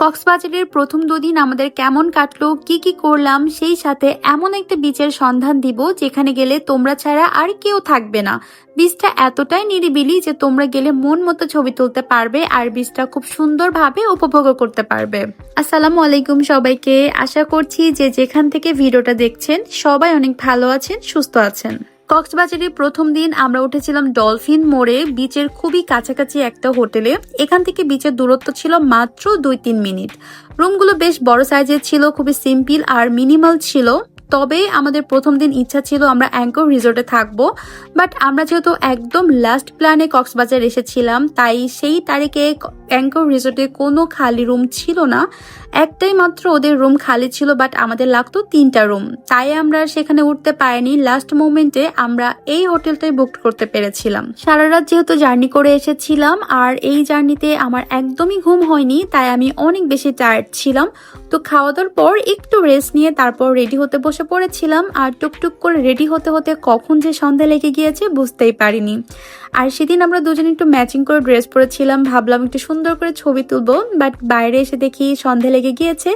কক্সবাজারের প্রথম দুদিন আমাদের কেমন কাটলো, কি কি করলাম, সেই সাথে এমন একটা বিচের সন্ধান দিব যেখানে গেলে তোমরা ছাড়া আর কেউ থাকবে না। বিচটা এতটাই নিরিবিলি যে তোমরা গেলে মন মতো ছবি তুলতে পারবে আর বিচটা খুব সুন্দরভাবে উপভোগ করতে পারবে। আসসালামু আলাইকুম সবাইকে, আশা করছি যে যেখান থেকে ভিডিওটা দেখছেন সবাই অনেক ভালো আছেন, সুস্থ আছেন। কক্সবাজারের প্রথম দিন আমরা উঠেছিলাম ডলফিন মোড়ে, বিচের খুবই কাছাকাছি একটা হোটেলে। এখান থেকে বিচের দূরত্ব ছিল মাত্র 2-3 মিনিট। রুমগুলো বেশ বড় সাইজের ছিল, খুবই সিম্পল আর মিনিমাল ছিল। তবে আমাদের প্রথম দিন ইচ্ছা ছিল আমরা অ্যাঙ্কর রিসোর্টে থাকবো, বাট আমরা যেহেতু একদম লাস্ট প্ল্যানে কক্সবাজার এসেছিলাম, তাই সেই তারিখে অ্যাঙ্কর রিসোর্টে কোনো খালি রুম ছিল না। একটাই মাত্র ওদের রুম খালি ছিল, বাট আমাদের লাগতো 3টা রুম, তাই আমরা সেখানে উঠতে পারিনি। লাস্ট মোমেন্টে আমরা এই হোটেলটাই বুক করতে পেরেছিলাম। সারা রাত যেহেতু জার্নি করে এসেছিলাম আর এই জার্নিতে আমার একদমই ঘুম হয়নি, তাই আমি অনেক বেশি টায়ার্ড ছিলাম। তো খাওয়া দাওয়ার পর একটু রেস্ট নিয়ে তারপর রেডি হতে বসে পড়েছিলাম। আর টুকটুক করে রেডি হতে হতে কখন যে সন্ধ্যা লেগে গিয়েছে বুঝতেই পারিনি। আর সেদিন আমরা দুজনে একটু ম্যাচিং করে ড্রেস পরেছিলাম, ভাবলাম একটু সুন্দর করে ছবি তুলবো, বাট বাইরে এসে দেখি সন্ধ্যা লেগে গিয়েছে,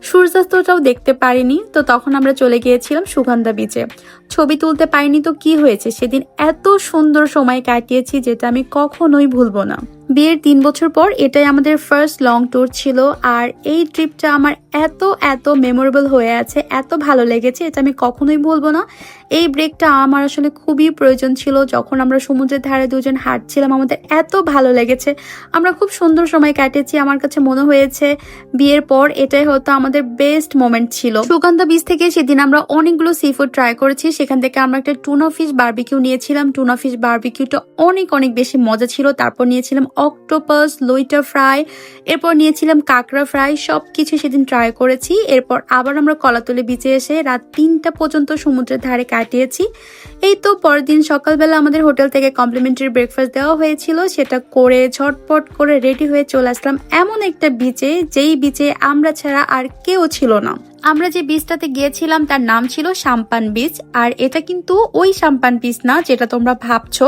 সূর্যাস্তটাও দেখতে পারিনি। তো তখন আমরা চলে গিয়েছিলাম সুগন্ধা বিচে। ছবি তুলতে পারিনি তো কি হয়েছে, সেদিন এত সুন্দর সময় কাটিয়েছি যেটা আমি কখনোই ভুলবো না। বিয়ের 3 বছর পর এটাই আমাদের ফার্স্ট লং ট্যুর ছিল, আর এই ট্রিপটা আমার এত মেমোরেবল হয়ে আছে, এত ভালো লেগেছে, এটা আমি কখনোই ভুলবো না। এই ব্রেকটা আমার আসলে খুবই প্রয়োজন ছিল। যখন আমরা সমুদ্রের ধারে দুজন হাঁটছিলাম, আমাদের এত ভালো লেগেছে, আমরা খুব সুন্দর সময় কাটিয়েছি। আমার কাছে মনে হয়েছে বিয়ের পর এটাই হয়তো আমাদের বেস্ট মোমেন্ট ছিল। সুগন্ধা বিচ থেকে সেদিন আমরা অনেকগুলো সি ফুড ট্রাই করেছি। সেখান থেকে আমরা একটা টুনা ফিশ বারবিকিউ নিয়েছিলাম। টুনা ফিশ বারবিকিউটা অনেক বেশি মজা ছিল। তারপর নিয়েছিলাম অক্টোপাস, লইটা ফ্রাই, এরপর নিয়েছিলাম কাঁকড়া ফ্রাই। সবকিছু সেদিন ট্রাই করেছি। এরপর আবার আমরা কলাতলি বিচে এসে রাত 3টা পর্যন্ত সমুদ্রের ধারে কাটিয়েছি। এই তো পরের দিন সকালবেলা আমাদের হোটেল থেকে কমপ্লিমেন্টারি ব্রেকফাস্ট দেওয়া হয়েছিল, সেটা করে ঝটপট করে রেডি হয়ে চলে আসলাম এমন একটা বিচে যেই বিচে আমরা ছাড়া আর কেউ ছিল না। আমরা যে বিচটাতে গিয়েছিলাম তার নাম ছিল সাম্পান বিচ, আর এটা কিন্তু ওই সাম্পান বিচ না যেটা তোমরা ভাবছো।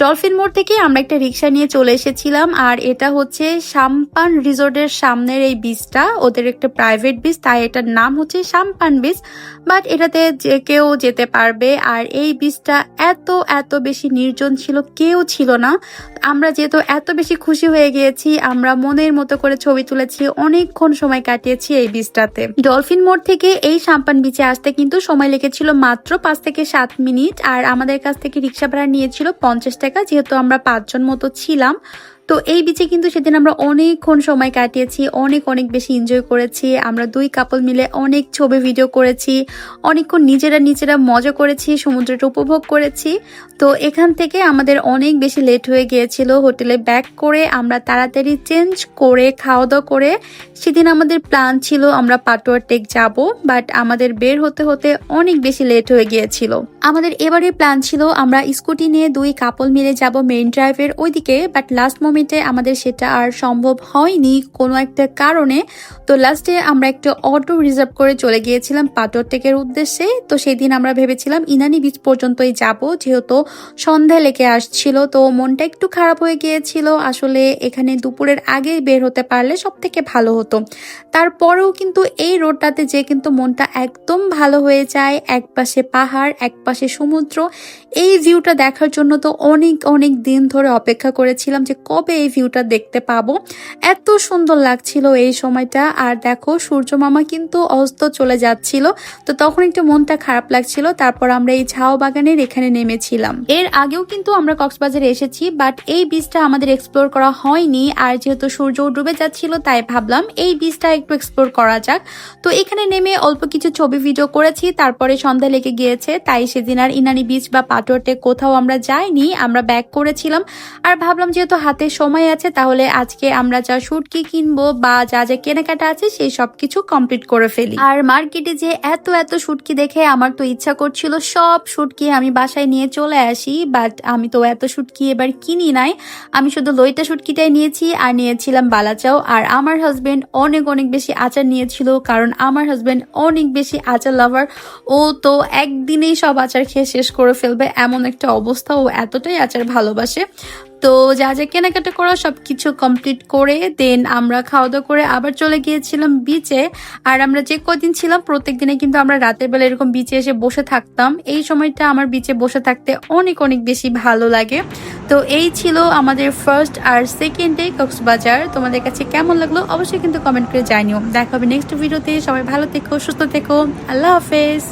ডলফিন মোড় থেকে আমরা একটা রিক্সা নিয়ে চলে এসেছিলাম, আর এটা হচ্ছে সাম্পান রিসোর্টের সামনের এই বিচটা, ওদের একটা প্রাইভেট বিচ, তাই এটার নাম হচ্ছে সাম্পান বিচ। বাট এটাতে যে কেউ যেতে পারবে। আর এই বিচটা এত বেশি নির্জন ছিল, কেউ ছিল না। আমরা যেহেতু এত বেশি খুশি হয়ে গিয়েছি, আমরা মনের মতো করে ছবি তুলেছি, অনেকক্ষণ সময় কাটিয়েছি এই বিচটাতে। ডলফিন মোড় থেকে এই সাম্পান বিচে আসতে কিন্তু সময় লেগেছিল মাত্র 5 থেকে 7 মিনিট, আর আমাদের কাছ থেকে রিক্সা ভাড়া নিয়েছিল 50 টাকা, যেহেতু আমরা 5 জন মতো ছিলাম। তো এই বিচে কিন্তু সেদিন আমরা অনেকক্ষণ সময় কাটিয়েছি, অনেক বেশি এনজয় করেছি। আমরা 2 কাপল মিলে অনেক ছবি ভিডিও করেছি, অনেকক্ষণ নিজেরা মজা করেছি, সমুদ্রটা উপভোগ করেছি। তো এখান থেকে আমাদের অনেক বেশি লেট হয়ে গিয়েছিল। হোটেলে ব্যাক করে আমরা তাড়াতাড়ি চেঞ্জ করে খাওয়া দাওয়া করে সেদিন আমাদের প্ল্যান ছিল আমরা পাটোয়ার টেক যাব, বাট আমাদের বের হতে হতে অনেক বেশি লেট হয়ে গিয়েছিল। আমাদের এবারে প্ল্যান ছিল আমরা স্কুটি নিয়ে 2 কাপল মিলে যাব মেইন ড্রাইভের ওইদিকে, বাট লাস্ট মোমেন্টে আমাদের সেটা আর সম্ভব হয়নি কোনো একটা কারণে। তো লাস্টে আমরা একটা অটো রিজার্ভ করে চলে গিয়েছিলাম পাটোয়ার টেকের উদ্দেশ্যে। তো সেদিন আমরা ভেবেছিলাম ইনানি বিচ পর্যন্তই যাব, যেহেতু সন্ধ্যা লেগে আসছিল। তো মনটা একটু খারাপ হয়ে গিয়েছিল, আসলে এখানে দুপুরের আগে বের হতে পারলে সব থেকে ভালো হতো। তারপরেও কিন্তু এই রোডটাতে যে কিন্তু মনটা একদম ভালো হয়ে যায়। এক পাশে পাহাড়, এক পাশে সমুদ্র, এই ভিউটা দেখার জন্য তো অনেক দিন ধরে অপেক্ষা করেছিলাম যে কবে এই ভিউটা দেখতে পাবো। এত সুন্দর লাগছিল এই সময়টা। আর দেখো সূর্য মামা কিন্তু অস্ত চলে যাচ্ছিল, তো তখন একটু মনটা খারাপ লাগছিল। তারপর আমরা এই ঝাউ বাগানের এখানে নেমেছিলাম। এর আগেও কিন্তু আমরা কক্সবাজারে এসেছি, বাট এই বিচটা আমাদের এক্সপ্লোর করা হয়নি। আর যেহেতু সূর্য ডুবে যাচ্ছিল, তাই ভাবলাম এই বিচটা একটু এক্সপ্লোর করা যাক। তো এখানে নেমে অল্প কিছু ছবি ভিডিও করেছি, তারপরে সন্ধ্যা লেগে গিয়েছে, তাই সেদিন আর ইনানি বিচ বা পাটোয়ারটে কোথাও আমরা যাইনি, আমরা ব্যাক করেছিলাম। আর ভাবলাম যেহেতু হাতে সময় আছে, তাহলে আজকে আমরা যা শুটকি কিনবো বা যা কেনাকাটা আছে সেই সবকিছু কমপ্লিট করে ফেলি। আর মার্কেটে যে এত শুটকি দেখে আমার তো ইচ্ছা করছিল সব শুটকি আমি বাসায় নিয়ে চলে আসি, বাট আমি তো এত শুটকি এবার কিনি নাই। আমি শুধু লইটা শুটকিটাই নিয়েছি, আর নিয়েছিলাম বালাচাও। আর আমার হাজবেন্ড অনেক বেশি আচার নিয়েছিল, কারণ আমার হাজবেন্ড অনেক বেশি আচার লাভার। ও তো একদিনেই সব আচার খেয়ে শেষ করে ফেলবে এমন একটা অবস্থা। ও এতটাই আচার ভালোবাসে। তো যা যা কেনাকাটা করা সবকিছু কমপ্লিট করে দেন আমরা খাওয়া দাওয়া করে আবার চলে গিয়েছিলাম বিচে। আর আমরা যে কদিন ছিলাম প্রত্যেক দিনে কিন্তু আমরা রাতের বেলা এরকম বিচে এসে বসে থাকতাম। এই সময়টা আমার বিচে বসে থাকতে অনেক অনেক বেশি ভালো লাগে। তো এই ছিল আমাদের ফার্স্ট আর সেকেন্ড ডে কক্সবাজার। তোমাদের কাছে কেমন লাগলো অবশ্যই কিন্তু কমেন্ট করে জানিও। দেখা হবে নেক্সট ভিডিওতে। সবাই ভালো থেকো, সুস্থ থেকো। আল্লাহ হাফেজ।